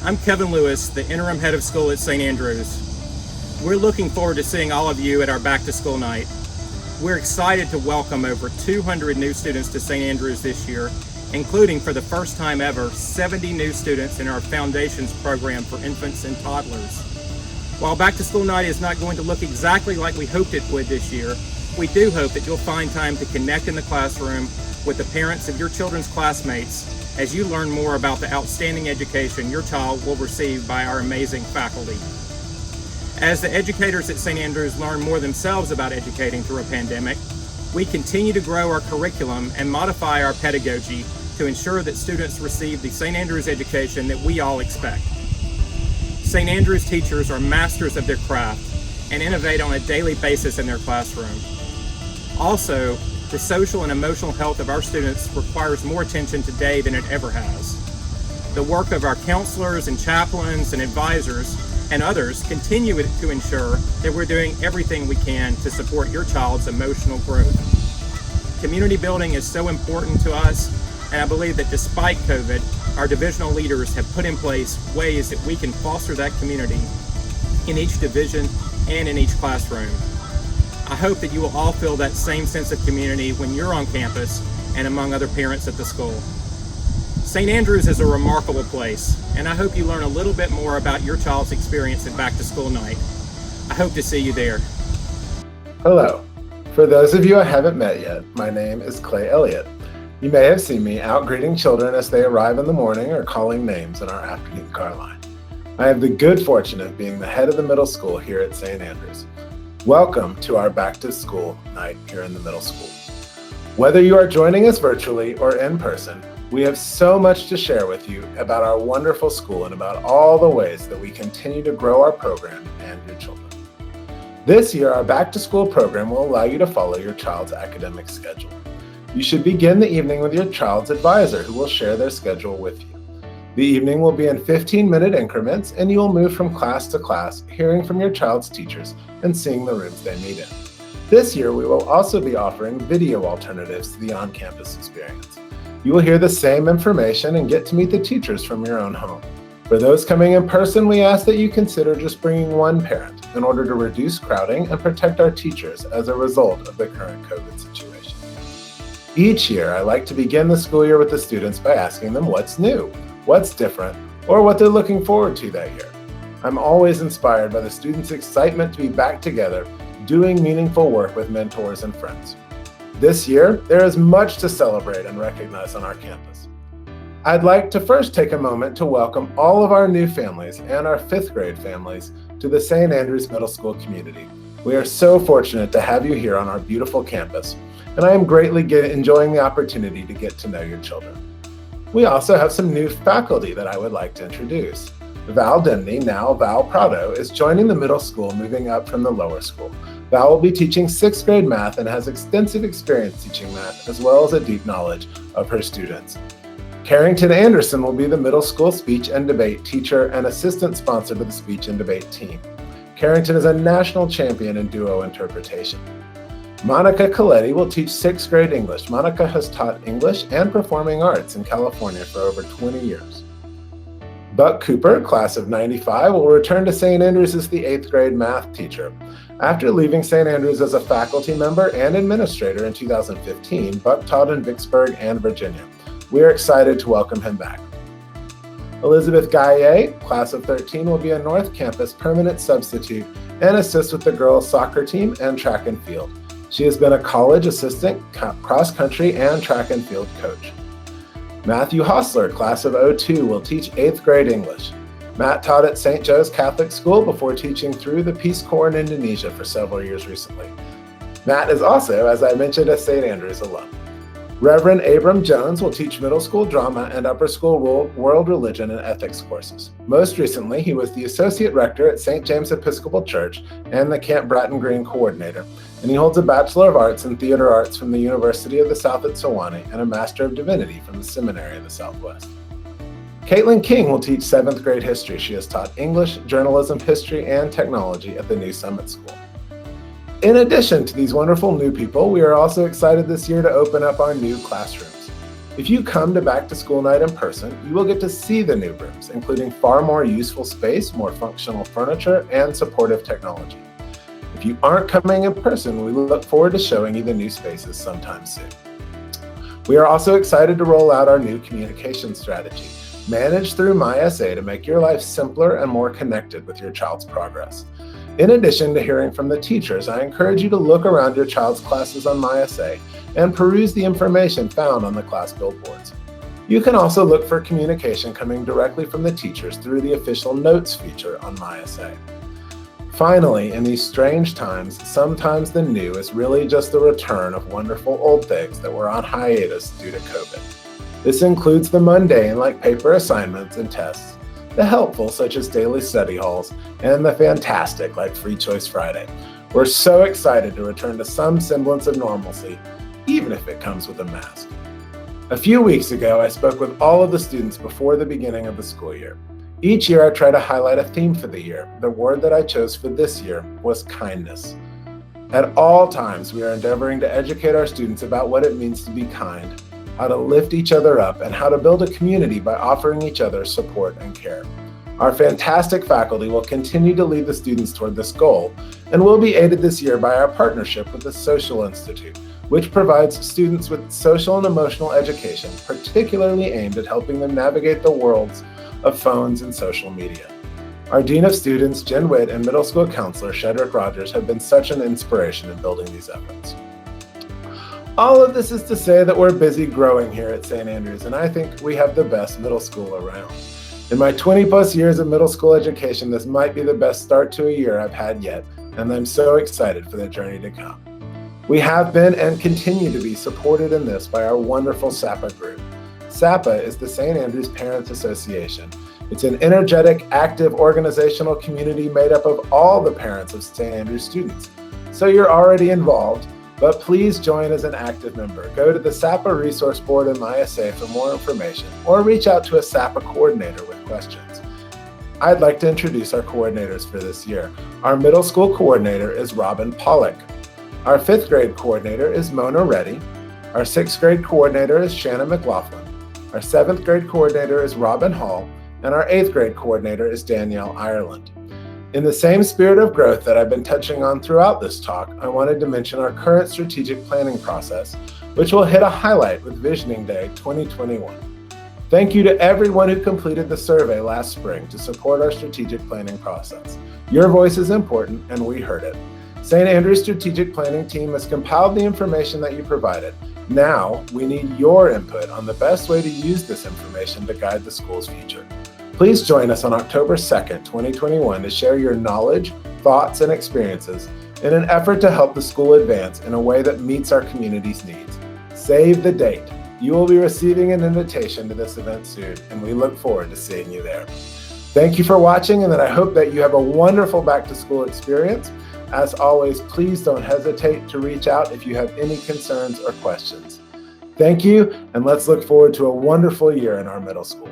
I'm Kevin Lewis, the interim head of school at St. Andrews. We're looking forward to seeing all of you at our back to school night. We're excited to welcome over 200 new students to St. Andrews this year, including for the first time ever, 70 new students in our Foundations program for infants and toddlers. While back to school night is not going to look exactly like we hoped it would this year, we do hope that you'll find time to connect in the classroom with the parents of your children's classmates as you learn more about the outstanding education your child will receive by our amazing faculty. As the educators at St. Andrews learn more themselves about educating through a pandemic, we continue to grow our curriculum and modify our pedagogy to ensure that students receive the St. Andrews education that we all expect. St. Andrews teachers are masters of their craft and innovate on a daily basis in their classroom. Also, the social and emotional health of our students requires more attention today than it ever has. The work of our counselors and chaplains and advisors and others continue to ensure that we're doing everything we can to support your child's emotional growth. Community building is so important to us, and I believe that despite COVID, our divisional leaders have put in place ways that we can foster that community in each division and in each classroom. I hope that you will all feel that same sense of community when you're on campus and among other parents at the school. St. Andrews is a remarkable place, and I hope you learn a little bit more about your child's experience at Back to School Night. I hope to see you there. Hello. For those of you I haven't met yet, my name is Clay Elliott. You may have seen me out greeting children as they arrive in the morning or calling names in our afternoon car line. I have the good fortune of being the head of the middle school here at St. Andrews. Welcome to our Back to School Night here in the middle school. Whether you are joining us virtually or in person, we have so much to share with you about our wonderful school and about all the ways that we continue to grow our program and your children. This year, our Back to School program will allow you to follow your child's academic schedule. You should begin the evening with your child's advisor, who will share their schedule with you. The evening will be in 15-minute increments, and you will move from class to class, hearing from your child's teachers and seeing the rooms they meet in. This year, we will also be offering video alternatives to the on-campus experience. You will hear the same information and get to meet the teachers from your own home. For those coming in person, we ask that you consider just bringing one parent in order to reduce crowding and protect our teachers as a result of the current COVID situation. Each year, I like to begin the school year with the students by asking them what's new, what's different, or what they're looking forward to that year. I'm always inspired by the students' excitement to be back together, doing meaningful work with mentors and friends. This year, there is much to celebrate and recognize on our campus. I'd like to first take a moment to welcome all of our new families and our 5th grade families to the St. Andrews Middle School community. We are so fortunate to have you here on our beautiful campus, and I am greatly enjoying the opportunity to get to know your children. We also have some new faculty that I would like to introduce. Val Demney, now Val Prado, is joining the middle school, moving up from the lower school. Val will be teaching 6th grade math and has extensive experience teaching math, as well as a deep knowledge of her students. Carrington Anderson will be the middle school speech and debate teacher and assistant sponsor to the speech and debate team. Carrington is a national champion in duo interpretation. Monica Coletti will teach 6th grade English. Monica has taught English and performing arts in California for over 20 years. Buck Cooper, class of 95, will return to St. Andrews as the 8th grade math teacher. After leaving St. Andrews as a faculty member and administrator in 2015, Buck taught in Vicksburg and Virginia. We are excited to welcome him back. Elizabeth Gaillet, class of 13, will be a North Campus permanent substitute and assist with the girls' soccer team and track and field. She has been a college assistant, cross-country, and track and field coach. Matthew Hostler, class of 02, will teach 8th grade English. Matt taught at St. Joe's Catholic School before teaching through the Peace Corps in Indonesia for several years recently. Matt is also, as I mentioned, a St. Andrews alum. Reverend Abram Jones will teach middle school drama and upper school world religion and ethics courses. Most recently, he was the associate rector at St. James Episcopal Church and the Camp Bratton Green coordinator, and he holds a Bachelor of Arts in Theater Arts from the University of the South at Sewanee and a Master of Divinity from the Seminary of the Southwest. Caitlin King will teach 7th grade history. She has taught English, journalism, history, and technology at the New Summit School. In addition to these wonderful new people, we are also excited this year to open up our new classrooms. If you come to Back to School Night in person, you will get to see the new rooms, including far more useful space, more functional furniture, and supportive technology. If you aren't coming in person, we look forward to showing you the new spaces sometime soon. We are also excited to roll out our new communication strategy, managed through MySA, to make your life simpler and more connected with your child's progress. In addition to hearing from the teachers, I encourage you to look around your child's classes on MySA and peruse the information found on the class billboards. You can also look for communication coming directly from the teachers through the official notes feature on MySA. Finally, in these strange times, sometimes the new is really just the return of wonderful old things that were on hiatus due to COVID. This includes the mundane, like paper assignments and tests, the helpful, such as daily study halls, and the fantastic, like Free Choice Friday. We're so excited to return to some semblance of normalcy, even if it comes with a mask. A few weeks ago, I spoke with all of the students before the beginning of the school year. Each year, I try to highlight a theme for the year. The word that I chose for this year was kindness. At all times, we are endeavoring to educate our students about what it means to be kind, how to lift each other up, and how to build a community by offering each other support and care. Our fantastic faculty will continue to lead the students toward this goal, and will be aided this year by our partnership with the Social Institute, which provides students with social and emotional education, particularly aimed at helping them navigate the worlds of phones and social media. Our Dean of Students, Jen Witt, and middle school counselor, Shedrick Rogers, have been such an inspiration in building these efforts. All of this is to say that we're busy growing here at St. Andrews, and I think we have the best middle school around. In my 20 plus years of middle school education, this might be the best start to a year I've had yet, and I'm so excited for the journey to come. We have been and continue to be supported in this by our wonderful SAPA group. SAPA is the St. Andrews Parents Association. It's an energetic, active organizational community made up of all the parents of St. Andrews students. So you're already involved, but please join as an active member. Go to the SAPA resource board in MySA for more information, or reach out to a SAPA coordinator with questions. I'd like to introduce our coordinators for this year. Our middle school coordinator is Robin Pollock. Our 5th grade coordinator is Mona Reddy. Our 6th grade coordinator is Shannon McLaughlin. Our 7th grade coordinator is Robin Hall, and our 8th grade coordinator is Danielle Ireland. In the same spirit of growth that I've been touching on throughout this talk, I wanted to mention our current strategic planning process, which will hit a highlight with Visioning Day 2021. Thank you to everyone who completed the survey last spring to support our strategic planning process. Your voice is important, and we heard it. St. Andrews Strategic Planning Team has compiled the information that you provided. Now, we need your input on the best way to use this information to guide the school's future. Please join us on October 2nd, 2021 to share your knowledge, thoughts, and experiences in an effort to help the school advance in a way that meets our community's needs. Save the date. You will be receiving an invitation to this event soon, and we look forward to seeing you there. Thank you for watching, and I hope that you have a wonderful back-to-school experience. As always, please don't hesitate to reach out if you have any concerns or questions. Thank you, and let's look forward to a wonderful year in our middle school.